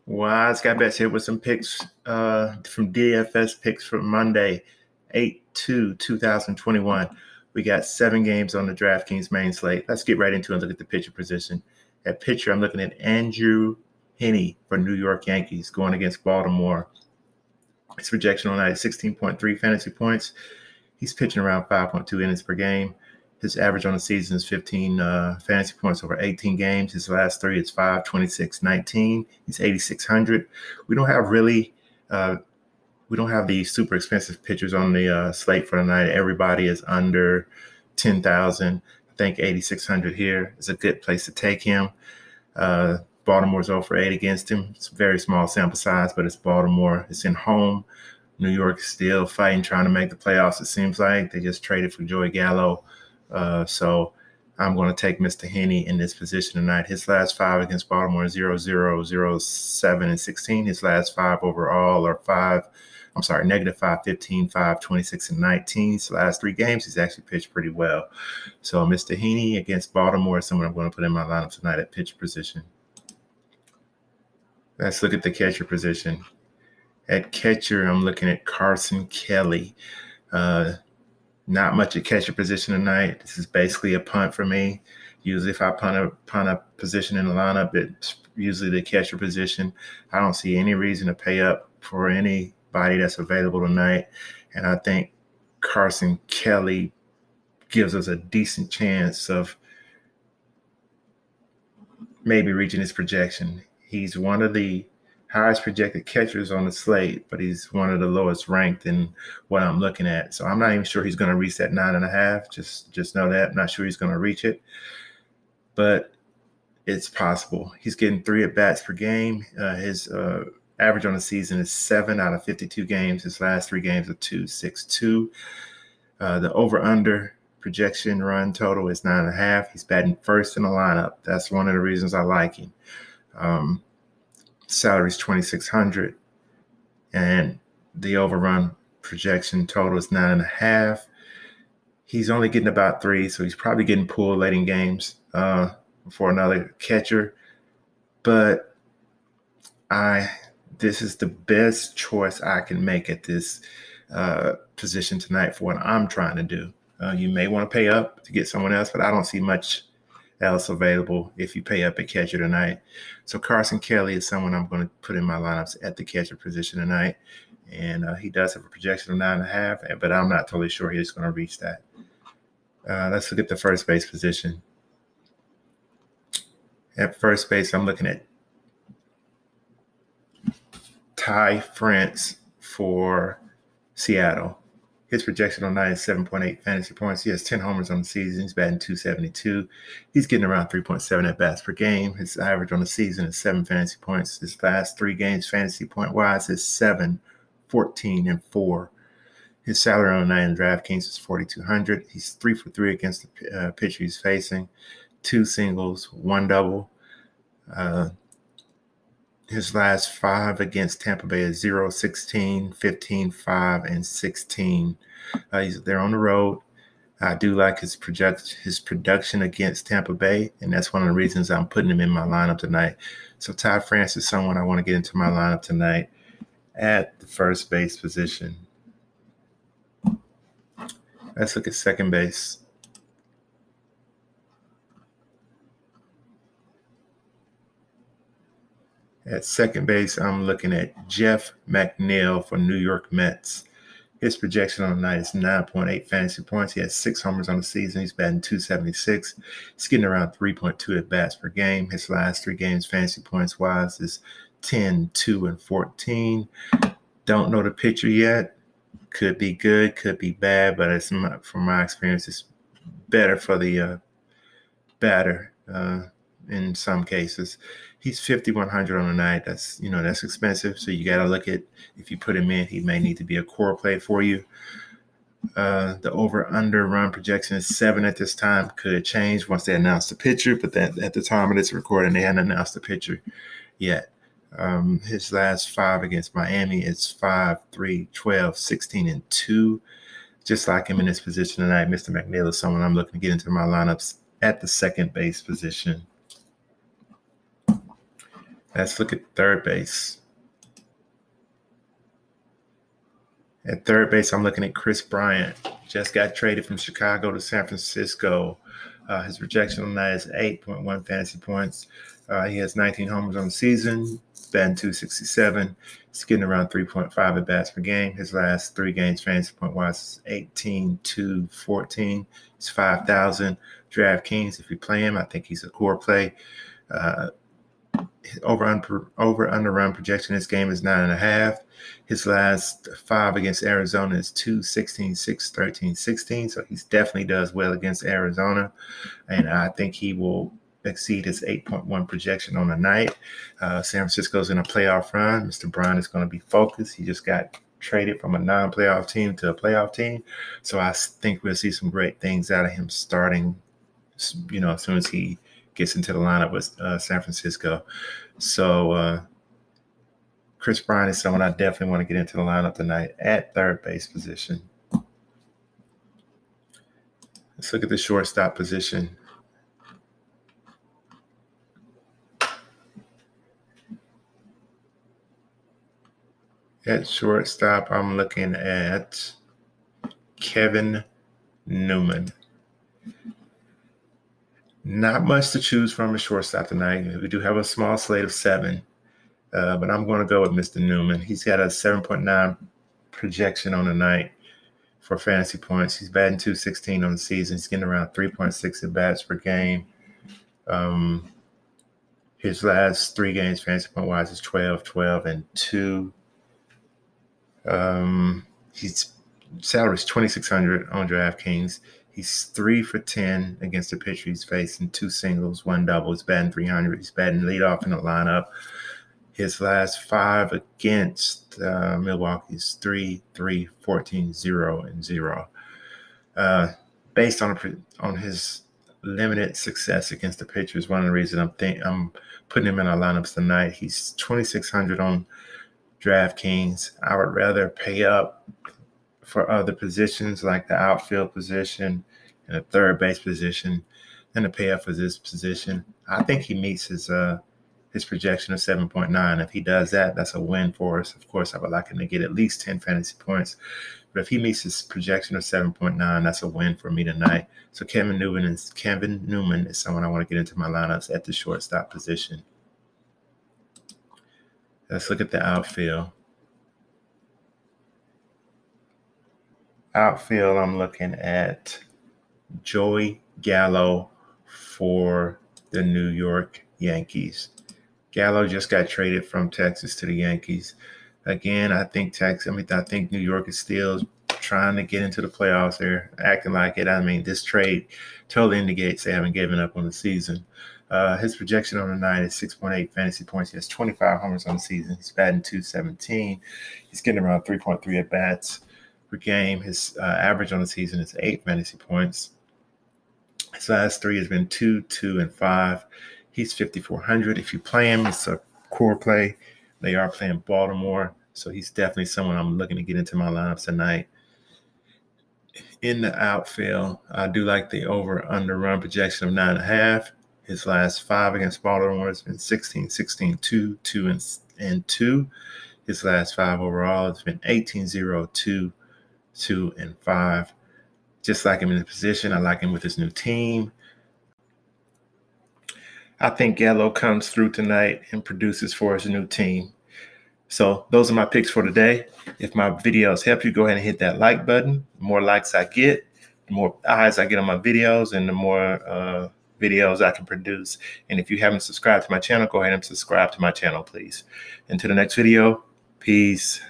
WiseGuyBets here with some picks from DFS picks for Monday, 8/2/2021. We got 7 games on the DraftKings main slate. Let's get right into it and look at the pitcher position. At pitcher, I'm looking at Andrew Heany for New York Yankees going against Baltimore. His projection on that is 16.3 fantasy points. He's pitching around 5.2 innings per game. His average on the season is 15 fantasy points over 18 games. His last 3 is 5, 26, 19. He's 8,600. We don't have the super expensive pitchers on the slate for tonight. Everybody is under 10,000. I think 8,600 here is a good place to take him. Baltimore's 0 for 8 against him. It's a very small sample size, but it's Baltimore. It's in home. New York is still fighting, trying to make the playoffs, it seems like. They just traded for Gallo. So I'm going to take Mr. Heany in this position tonight. His last 5 against Baltimore is 0, 0, 0, 7, and 16. His last 5 overall are -5, 15, 5, 26, and 19. His last 3 games, he's actually pitched pretty well. So Mr. Heany against Baltimore is someone I'm going to put in my lineup tonight at pitcher position. Let's look at the catcher position. At catcher, I'm looking at Carson Kelly. Not much at catcher position tonight. This is basically a punt for me. Usually if I punt a position in the lineup, it's usually the catcher position. I don't see any reason to pay up for anybody that's available tonight. And I think Carson Kelly gives us a decent chance of maybe reaching his projection. He's one of the highest projected catchers on the slate, but he's one of the lowest ranked in what I'm looking at. So I'm not even sure he's going to reach that 9.5. Just know that. I'm not sure he's going to reach it, but it's possible. He's getting 3 at-bats per game. His average on the season is 7 out of 52 games. His last 3 games are 2.62. The over-under projection run total is 9.5. He's batting first in the lineup. That's one of the reasons I like him. Salary is $2,600, and the overrun projection total is 9.5. He's only getting about 3, so he's probably getting pulled late in games for another catcher. But this is the best choice I can make at this position tonight for what I'm trying to do. You may want to pay up to get someone else, but I don't see much else available if you pay up at catcher tonight. So Carson Kelly is someone I'm going to put in my lineups at the catcher position tonight. And he does have a projection of 9.5, but I'm not totally sure he's going to reach that. Let's look at the first base position. At first base, I'm looking at Ty France for Seattle. His projection on night is 7.8 fantasy points. He has 10 homers on the season. He's batting .272. He's getting around 3.7 at-bats per game. His average on the season is 7 fantasy points. His last 3 games fantasy point-wise is 7, 14, and 4. His salary on the night in DraftKings is $4,200. He's 3 for 3 against the pitcher he's facing. 2 singles, 1 double. His last 5 against Tampa Bay is 0, 16, 15, 5, and 16. They're on the road. I do like his production against Tampa Bay, and that's one of the reasons I'm putting him in my lineup tonight. So Ty France is someone I want to get into my lineup tonight at the first base position. Let's look at second base. At second base, I'm looking at Jeff McNeil for New York Mets. His projection on the night is 9.8 fantasy points. He has 6 homers on the season. He's batting .276. He's getting around 3.2 at-bats per game. His last 3 games fantasy points-wise is 10, 2, and 14. Don't know the pitcher yet. Could be good, could be bad, but from my experience, it's better for the batter in some cases. He's 5,100 on the night. That's expensive. So you got to look at, if you put him in, he may need to be a core play for you. The over-under run projection is 7 at this time. Could change once they announce the pitcher, but at the time of this recording, they hadn't announced the pitcher yet. His last 5 against Miami is 5, 3, 12, 16, and 2. Just like him in this position tonight, Mr. McNeil is someone I'm looking to get into my lineups at the second base position. Let's look at third base. At third base, I'm looking at Chris Bryant. Just got traded from Chicago to San Francisco. His projection on that is 8.1 fantasy points. He has 19 homers on the season, batting .267. He's getting around 3.5 at bats per game. His last 3 games, fantasy point wise, is 18-14. It's 5,000. DraftKings, if you play him, I think he's a core play. Over under run projection this game is 9.5. His last 5 against Arizona is 2-16, 6, 13, 16. So he definitely does well against Arizona, and I think he will exceed his 8.1 projection on the night. San Francisco's in a playoff run. Mr. Bryant is going to be focused. He just got traded from a non-playoff team to a playoff team, so I think we'll see some great things out of him starting. As soon as he gets into the lineup with San Francisco. So Chris Bryant is someone I definitely want to get into the lineup tonight at third base position. Let's look at the shortstop position. At shortstop, I'm looking at Kevin Newman. Not much to choose from a shortstop tonight. We do have a small slate of 7, but I'm going to go with Mr. Newman. He's got a 7.9 projection on the night for fantasy points. He's batting .216 on the season. He's getting around 3.6 at bats per game. His last 3 games, fantasy point wise, is 12, 12, and 2. His salary is $2,600 on DraftKings. He's 3 for 10 against the pitcher he's facing, 2 singles, 1 double. He's batting .300. He's batting leadoff in the lineup. His last 5 against Milwaukee is 3, 3, 14, 0, and 0. Based on his limited success against the pitchers, one of the reasons I'm putting him in our lineups tonight. He's $2,600 on DraftKings. I would rather pay up for other positions like the outfield position and the third base position than to pay up for this position. I think he meets his projection of 7.9. If he does that, that's a win for us. Of course, I would like him to get at least 10 fantasy points. But if he meets his projection of 7.9, that's a win for me tonight. So Kevin Newman is someone I want to get into my lineups at the shortstop position. Let's look at the outfield. Outfield, I'm looking at Joey Gallo for the New York Yankees. Gallo just got traded from Texas to the Yankees. Again, I think New York is still trying to get into the playoffs. They're acting like it. I mean, this trade totally indicates they haven't given up on the season. His projection on the night is 6.8 fantasy points. He has 25 homers on the season. He's batting .217. He's getting around 3.3 at bats per game. His average on the season is 8 fantasy points. His last 3 has been 2, 2, and 5. He's 5,400. If you play him, it's a core play. They are playing Baltimore, so he's definitely someone I'm looking to get into my lineups tonight. In the outfield, I do like the over-under run projection of 9.5. His last 5 against Baltimore has been 16, 16, 2, 2, and 2. His last 5 overall has been 18, 0, 2, 2, and 5. Just like him in the position, I like him with his new team. I think Gallo comes through tonight and produces for his new team. So those are my picks for today. If my videos help you, go ahead and hit that like button. The more likes I get, the more eyes I get on my videos, and the more videos I can produce. And if you haven't subscribed to my channel, go ahead and subscribe to my channel, please. Until the next video, peace.